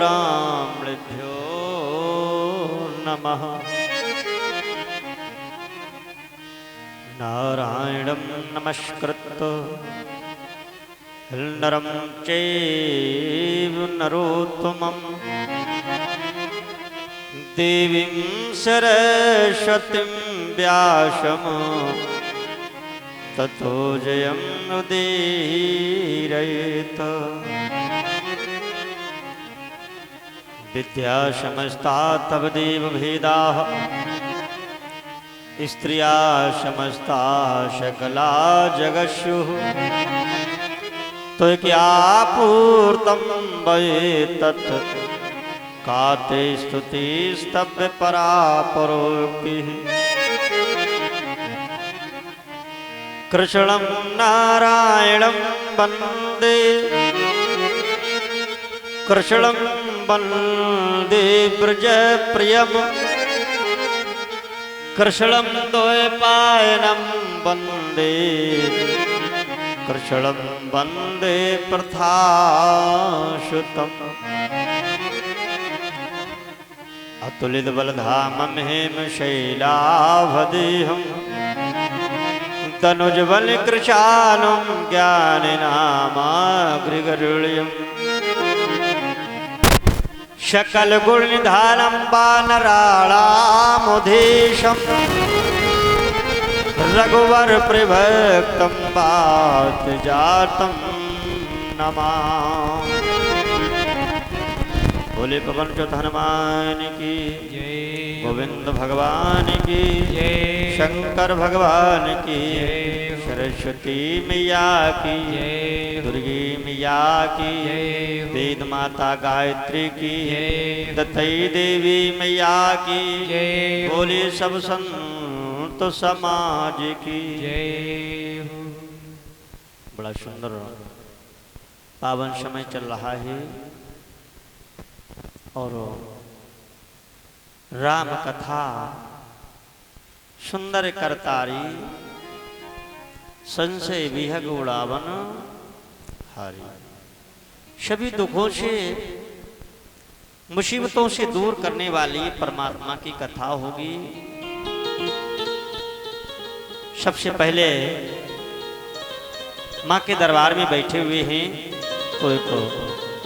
ब्राह्मणेभ्यो नमः। नारायणं नमस्कृत्य नरं चैव नरोत्तमं देवीं सरस्वतीं व्यासं ततो जयमुदीरयेत्। विद्या समस्ता तवदेव भेदाः स्त्रिया समस्ता सकला जगत्सुः तो क्या पूर्तं वये तत् काते स्तुतिस्तव्य परापरोक्तिः। कृष्णं नारायणं वन्दे कृष्णं वन्दे व्रजप्रियम् कृष्णं द्वैपायनं वन्दे कृष्णं वन्दे प्रथासुतम्। अतुलित बलधामं हेमशैलाभदेहं तनुजबल कृशानं ज्ञाननामाग्रिगरुळ्यम्। सकल गुण निधानं वानराणामुधीशं रघुवर प्रभक्तं पार्थजातं नमामि। बोले पवन चौथ हनुमान की जय, गोविंद भगवान की जय, शंकर भगवान की जय, सरस्वती मैया की जय, दुर्गी मैया की जय, वेद माता गायत्री की जय, दत्तई देवी मैया की जय। बोले सब संत समाज की जय। बड़ा सुंदर पावन समय चल रहा है और राम कथा सुंदर करतारी संशय विहग उड़ावन हारी। सभी दुखों से मुसीबतों से दूर करने वाली परमात्मा की कथा होगी। सबसे पहले माँ के दरबार में बैठे हुए हैं तो एक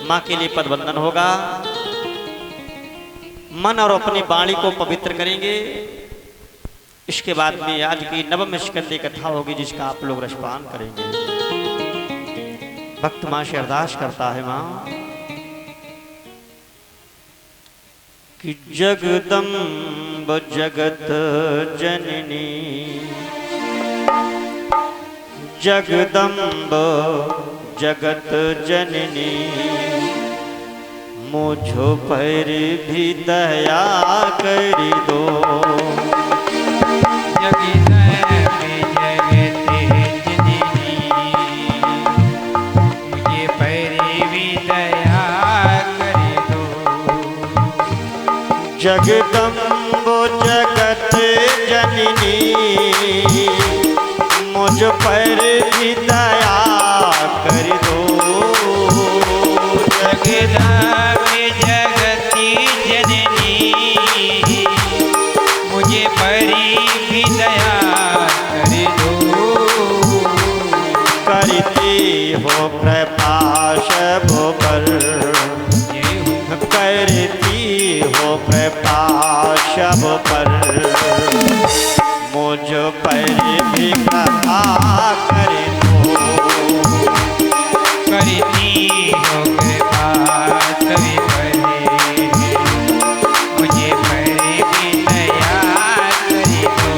माँ के लिए पदवंदन होगा। मन और अपनी वाणी को पवित्र करेंगे। इसके बाद में आज की नवम स्कंदी कथा होगी जिसका आप लोग रसपान करेंगे। भक्त माँ से अरदास करता है माँ कि जगदम्ब जगत जननी जगदम्ब जगत जननी मुझो पर भी दया कर दो। मुझे पर भी दया कर दो। जगदम्ब जगत जननी मुझ पर भी दया कर दो। जगदम्ब जगती जननी मुझे परी भी दया कर दो। करती हो कृपा सब पर करती हो कृपा सब पर मुझ पर भी कृपा कर दो। करती हो कृपा सभी पर मुझे पर भी दया कर दो।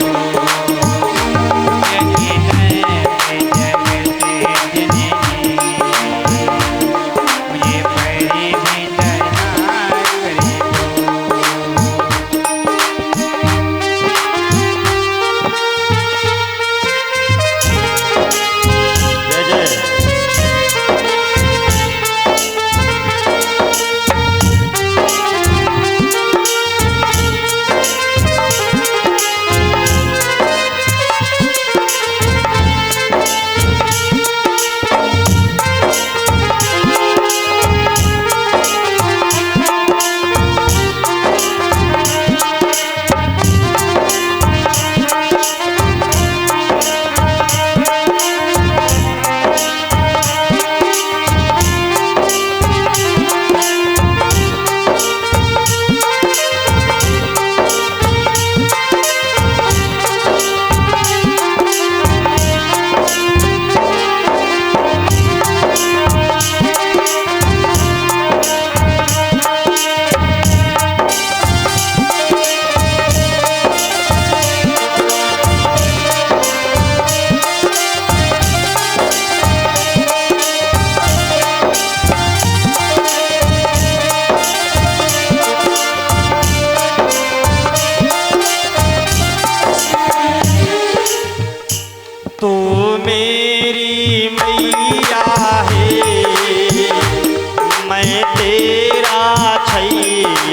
जगत जननी मुझे पर भी दया कर दो।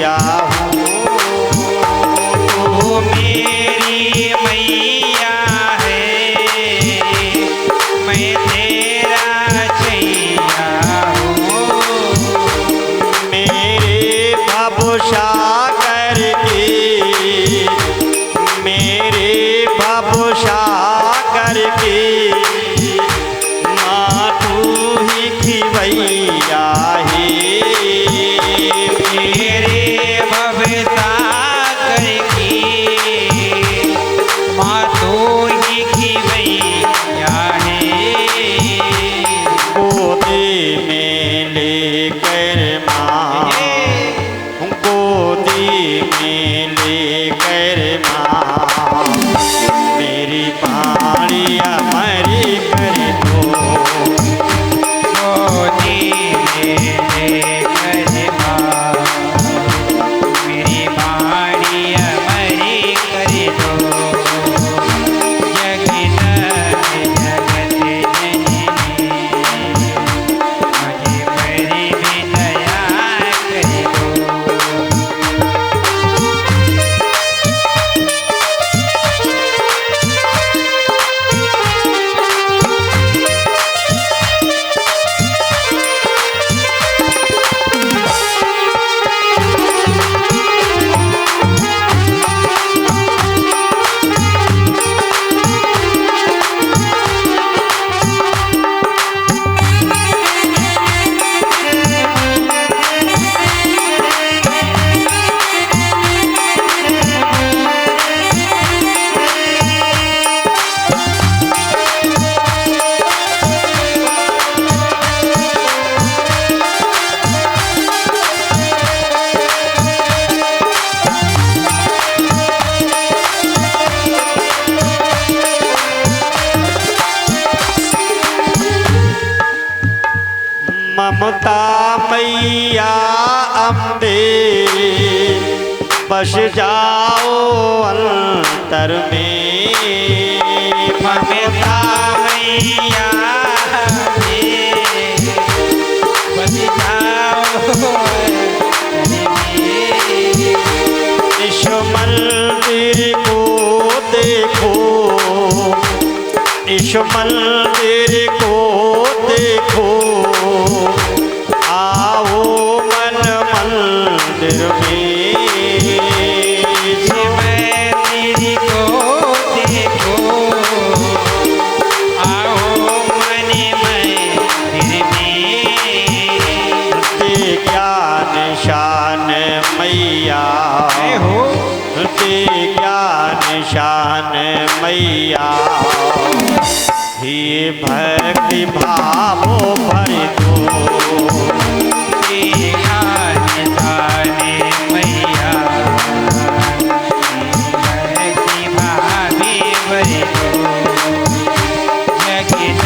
मैया हूँ। तू मेरी मैया है, मैं तेरा चैया हूँ। मेरे भवसागर की, मेरे भवसागर की माँ तू ही खिवैया है। मेरे भवसागर की माँ तू ही खिवैया है। गोदी में लेकर माँ, गोदी में लेकर माँ मेरी पानिया मरी कर दो। गोदी में लेकर माँ मेरी बाड़ी अमरी कर दो। जगत जगत जननी मुझे मेरी भी दया कर दो। ममता मैया अम्बे बस जाओ अंतर में। ममता मैया बस जाओ इस मंदिर को देखो, इस मंदिर को देखो, आओ मन मंदिर में। मंदिर को देखो, आओ मन मंदिर में। ते ज्ञान शान मैया हो ते ज्ञान शान मैया हे भक्ति भावो भर दो। मैया भक्ति भावे भरे दो। जगत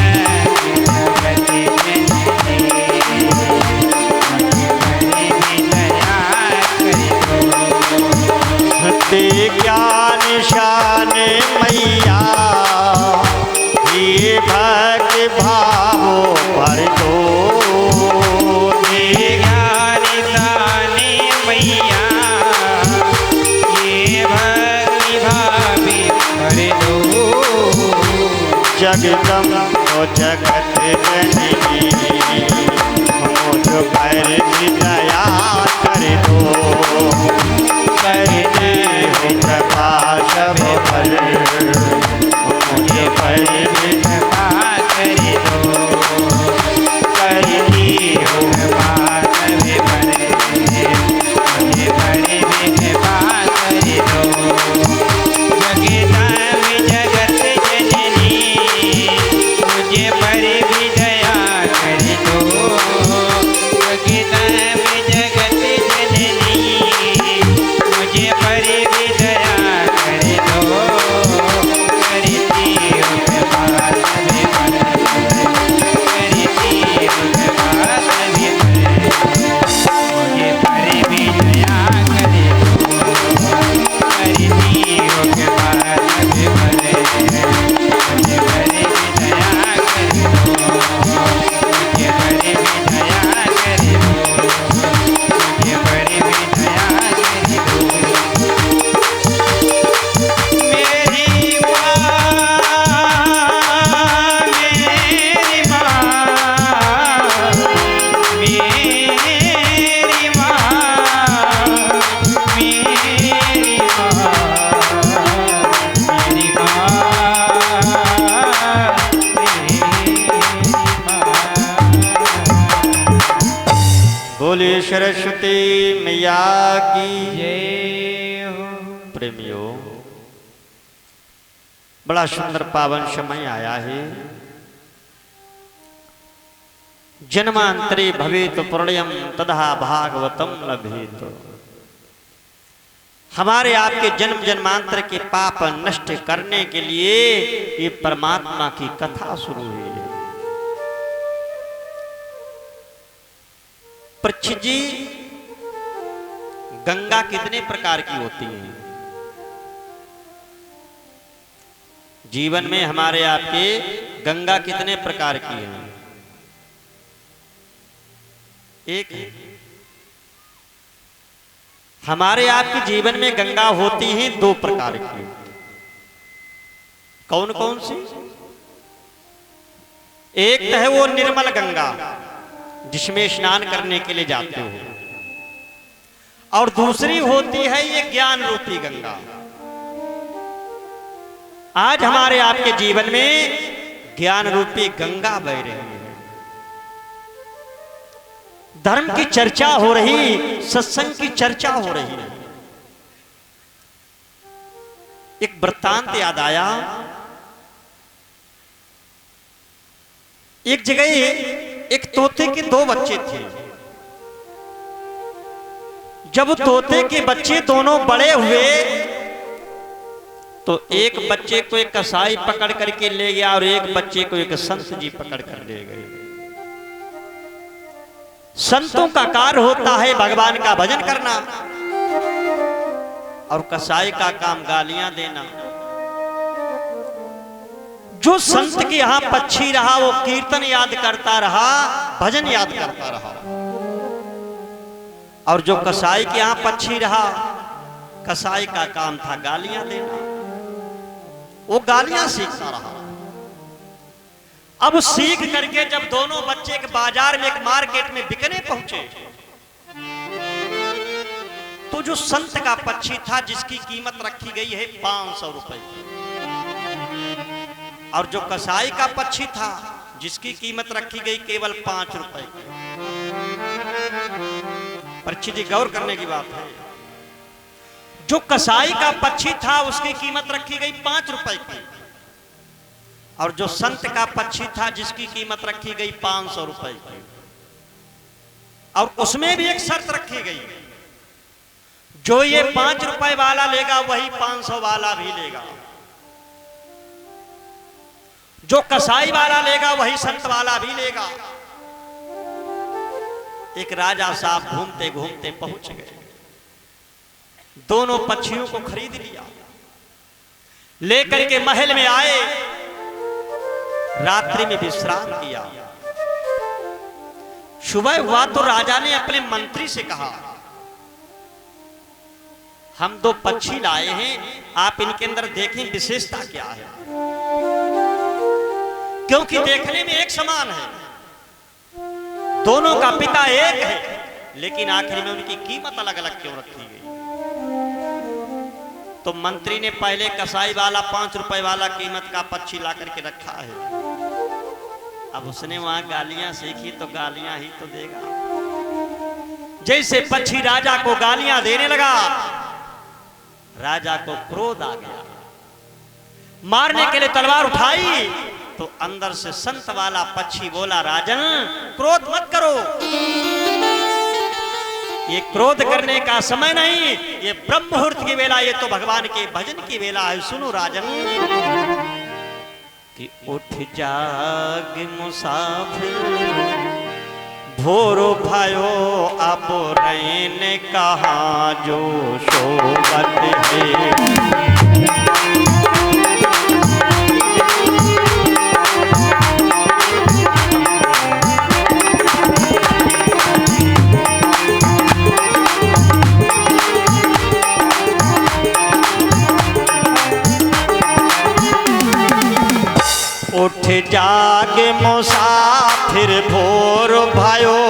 जगत जननी मुझे भी दया कर दो। ते ज्ञान शान मैया हे भक्ति भावो भर दो। ज्ञान दाने मैया ये भक्ति भावे भर दो। जगदम्बो जगत जननी मुझ पर भी दया कर दो। करने हो कृपा सब पर मुझ पर भी कृपा कर दो। करनी हो कृपा करे भरे मुझे बड़े भी कृपा कर दो। जगदाम जगत जननी मुझे पर भी दया कर दो। जगदाम सरस्वती मैया की जय हो। प्रेमियों, बड़ा सुंदर पावन समय आया है। जन्मांतरे भवेत प्रलयम तदा भागवतम लभेत। हमारे आपके जन्म जन्मांतर के पाप नष्ट करने के लिए ये परमात्मा की कथा शुरू हुई है। परीक्षित जी, गंगा कितने प्रकार की होती है? जीवन में हमारे आपके गंगा कितने प्रकार की है? एक है। हमारे आपके जीवन में गंगा होती है दो प्रकार की। कौन कौन सी? एक है वो निर्मल गंगा जिसमें स्नान करने के लिए जाते हो, और दूसरी होती है ये ज्ञान रूपी गंगा। आज हमारे आपके जीवन में ज्ञान रूपी गंगा बह रही है। धर्म की चर्चा हो रही, सत्संग की चर्चा हो रही है। एक वृत्तांत याद आया। एक जगह एक तोते के दो बच्चे थे। जब तोते के बच्चे दोनों बड़े हुए तो एक बच्चे को एक कसाई पकड़ करके ले गया और एक बच्चे को एक संत जी पकड़ कर ले गए। संतों का कार्य होता है भगवान का भजन करना, और कसाई का काम गालियां देना। जो संत के यहां पक्षी रहा वो कीर्तन याद करता रहा, भजन याद करता रहा, और जो कसाई के यहां पक्षी रहा, कसाई का काम था गालियां देना। वो गालियां सीखता रहा। अब सीख करके जब दोनों बच्चे एक बाजार में, एक मार्केट में बिकने पहुंचे, तो जो संत का पक्षी था जिसकी कीमत रखी गई है 500 रुपए, और जो कसाई का पक्षी था जिसकी कीमत रखी गई केवल 5 रुपए। पक्षी जी, गौर करने की बात है। जो कसाई का पक्षी था उसकी कीमत रखी गई 5 रुपए की, और जो संत का पक्षी था जिसकी कीमत रखी गई 500 रुपए की। और उसमें भी एक शर्त रखी गई, जो ये 5 रुपए वाला लेगा वही 500 वाला भी लेगा, जो कसाई वाला लेगा वही संत वाला भी लेगा। एक राजा साहब घूमते घूमते पहुंच गए, दोनों पक्षियों को खरीद लिया, लेकर के महल में आए, रात्रि में विश्राम किया। सुबह हुआ तो राजा ने अपने मंत्री से कहा, हम दो पक्षी लाए हैं, आप इनके अंदर देखें विशेषता क्या है, क्योंकि देखने में एक समान है, दोनों का पिता एक है, लेकिन आखिर में उनकी कीमत अलग अलग क्यों रखी गई? तो मंत्री ने पहले कसाई वाला 5 रुपए वाला कीमत का पक्षी ला करके रखा है। अब उसने वहां गालियां सीखी तो गालियां ही तो देगा। जैसे पक्षी राजा को गालियां देने लगा, राजा को क्रोध आ गया, मारने के लिए तलवार उठाई, तो अंदर से संत वाला पक्षी बोला, राजन क्रोध मत करो, ये क्रोध करने का समय नहीं, ये ब्रह्म मुहूर्त की वेला, ये तो भगवान के भजन की वेला है। सुनो राजन, कि उठ जाग मुसाफिर, भोरो भयो अब रैन कहाँ जो सोवत है। उठ जाग मुसाफिर भोर भयो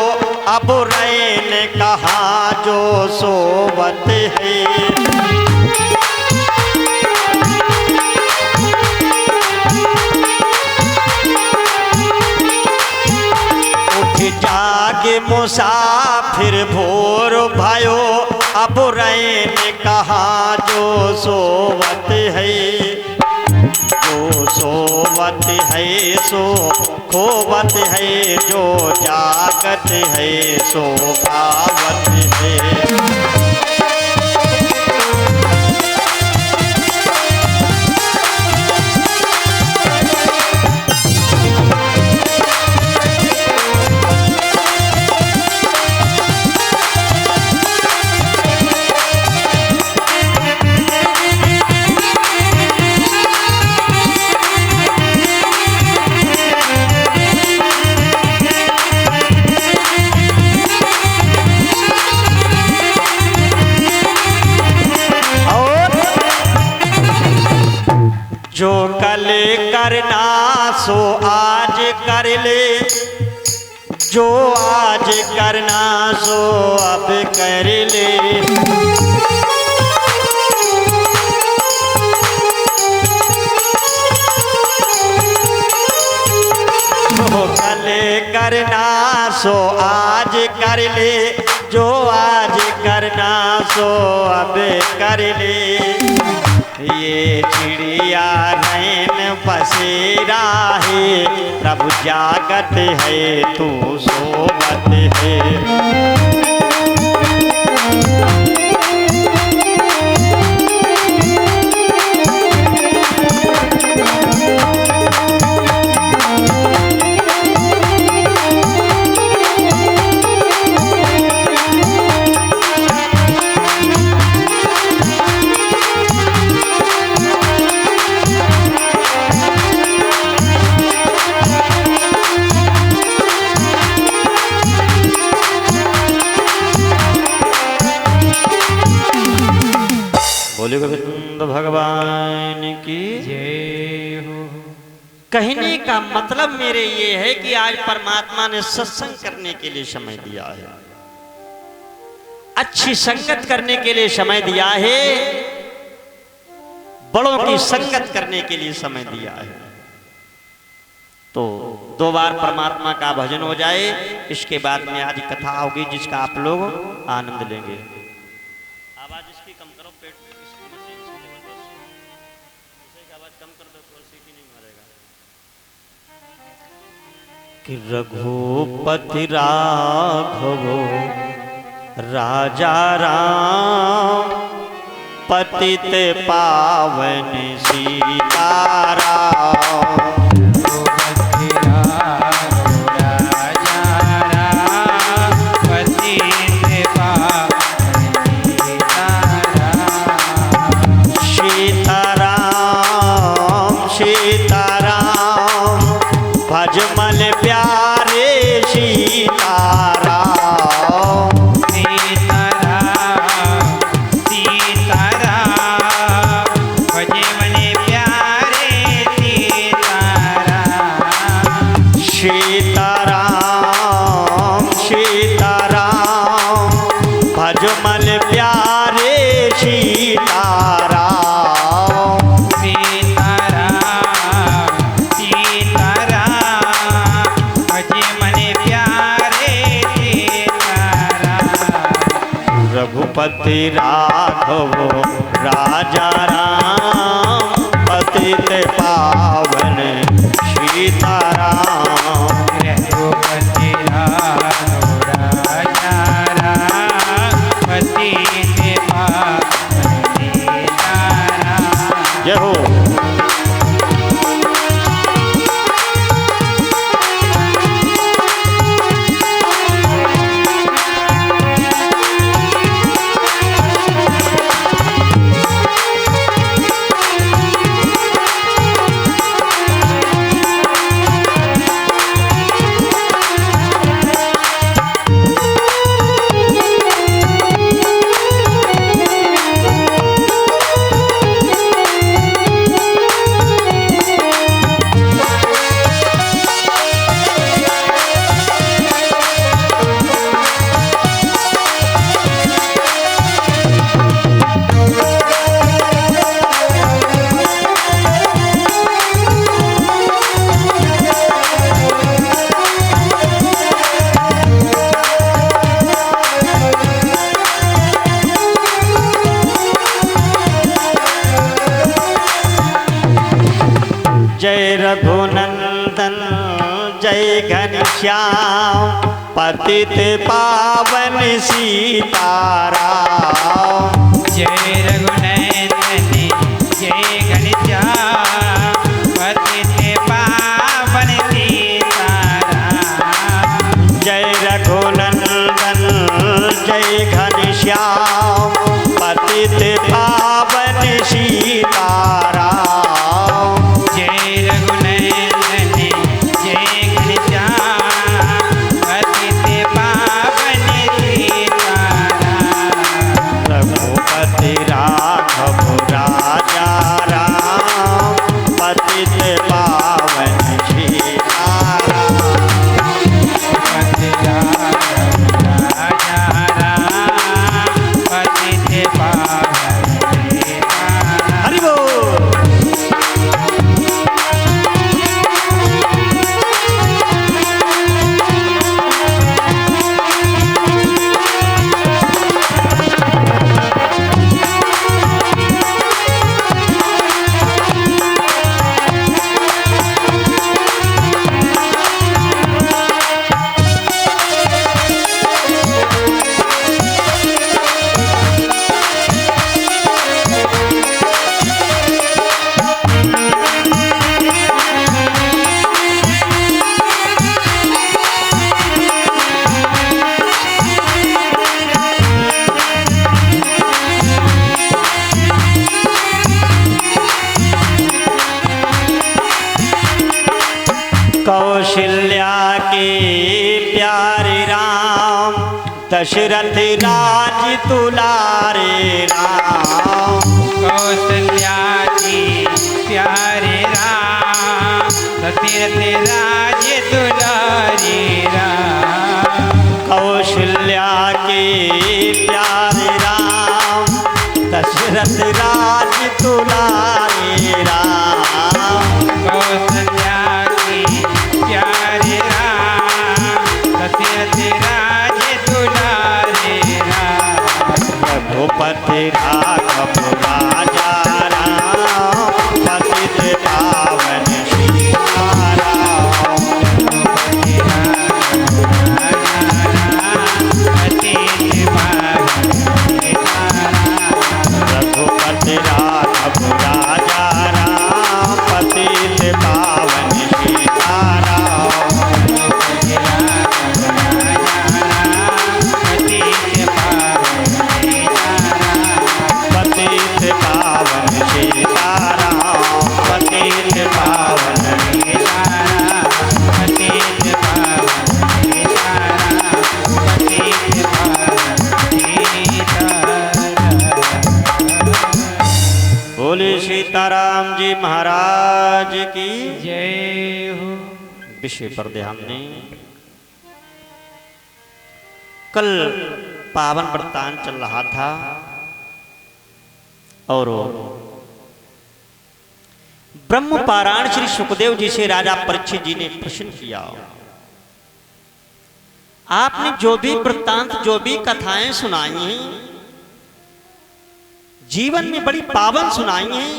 अब रैन कहाँ जो सोवत है। उठ जाग लागे मुसाफिर भोर भयो, अब रैन कहाँ जो सोवत है, जो सोवत है सो खोवत है, जो जागत है सो पावत है। जो कल करना सो आज कर ले, जो आज करना सो अब कर ले। जो कल करना सो आज कर ले, जो आज करना सो अब कर ले। ये चिड़िया नैन बसेरा है, प्रभु जागत है तू सोवत है। बोले गोविंद भगवान की जय हो। कहने का मतलब मेरे ये है कि आज परमात्मा ने सत्संग करने के लिए समय दिया है, अच्छी संगत करने के लिए समय दिया है, बड़ों की संगत करने के लिए समय दिया है। तो 2 बार परमात्मा का भजन हो जाए, इसके बाद में आज कथा होगी जिसका आप लोग आनंद लेंगे। आवाज इसकी कम करो, पेट में इसकी मशीन से लेवल बस इसे आवाज कम कर दो, थोड़ा सीटी नहीं मारेगा। कि रघुपति राघव राजा राम, पतित पावन सीताराम। भजमल प्यारे सीताराम, सीताराम सीताराम, भजमल प्यारे सीताराम। सीताराम सीताराम, भजमल प्यारे सीताराम। रघुपति राघव राजा राम, पतित पावन सीताराम। रघुपति राघव राजा राम, पतित पावन सीताराम। जय हो। जय रघुनंदन जय घनश्याम पतित पावन सीताराम। जय रघुनंदन जय घनश्याम पतित पावन सीताराम। जय रघुनंदन जय घनश्याम पतित पावन सीताराम। जय रघुनंदन जय घनश्याम पतित पावन सीताराम। रघुपति राघव राजा राम पतित पावन सीताराम। पतित राजा राम पतित पावन सीताराम। हरि बोल। कौशल्या के प्यारे राम दशरथ राज दुलारे राम। कौशल्या की प्यारे राम दशरथ राज दुलारे राम। कौशल्या के प्यारे राम दशरथ राज दुलारे राम। कौशल्या की प्यारे राम दशरथ राज दुलारे राम। रघुपति राघव राजा राम पतित पावन सीताराम। रघुपति राघव राजा राम पतित पावन सीताराम। पतित पावन सीताराम पतित पावन बोले सीताराम जी महाराज की जय हो। विषय पर ध्यान दें। कल पावन वृत्तांत चल रहा था और ब्रह्म पारायण श्री सुखदेव जी से राजा परीक्षित जी ने प्रश्न किया, आपने जो भी वृत्तांत जो भी कथाएं सुनाई हैं जीवन में बड़ी पावन सुनाई हैं,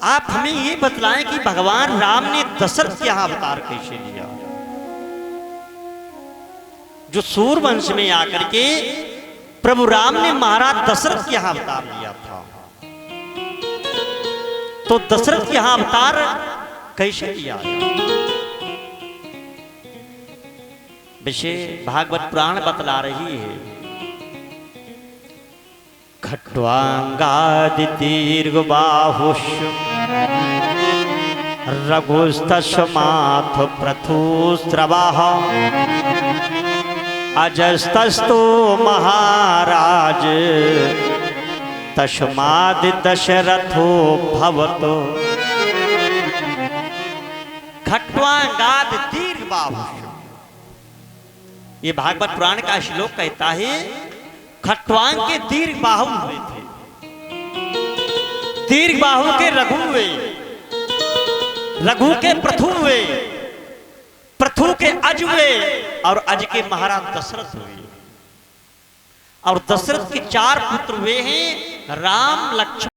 आप हमें ये बतलाएं कि भगवान राम ने दशरथ के यहां अवतार कैसे लिया। जो सूरवंश में आकर के प्रभु राम ने महाराज दशरथ के यहां अवतार लिया था, तो दशरथ के यहां अवतार कैसे लिया। विषय भागवत पुराण बतला रही है। खट्वांगादि दीर्घ बाहुष रघुस्तस्माथ प्रथुस्रवः अजस्तस्तो महाराज तस्माद् दशरथो भवतो। खट्वांगादि दीर्घ बाहुष, ये भागवत पुराण का श्लोक कहता है खट्वांग के दीर्घ बाहु हुए थे, दीर्घ बाहु के रघु हुए, रघु के प्रथु हुए, प्रथु के अज हुए और अज के महाराज दशरथ हुए। और दशरथ के 4 पुत्र हुए हैं, राम लक्ष्मण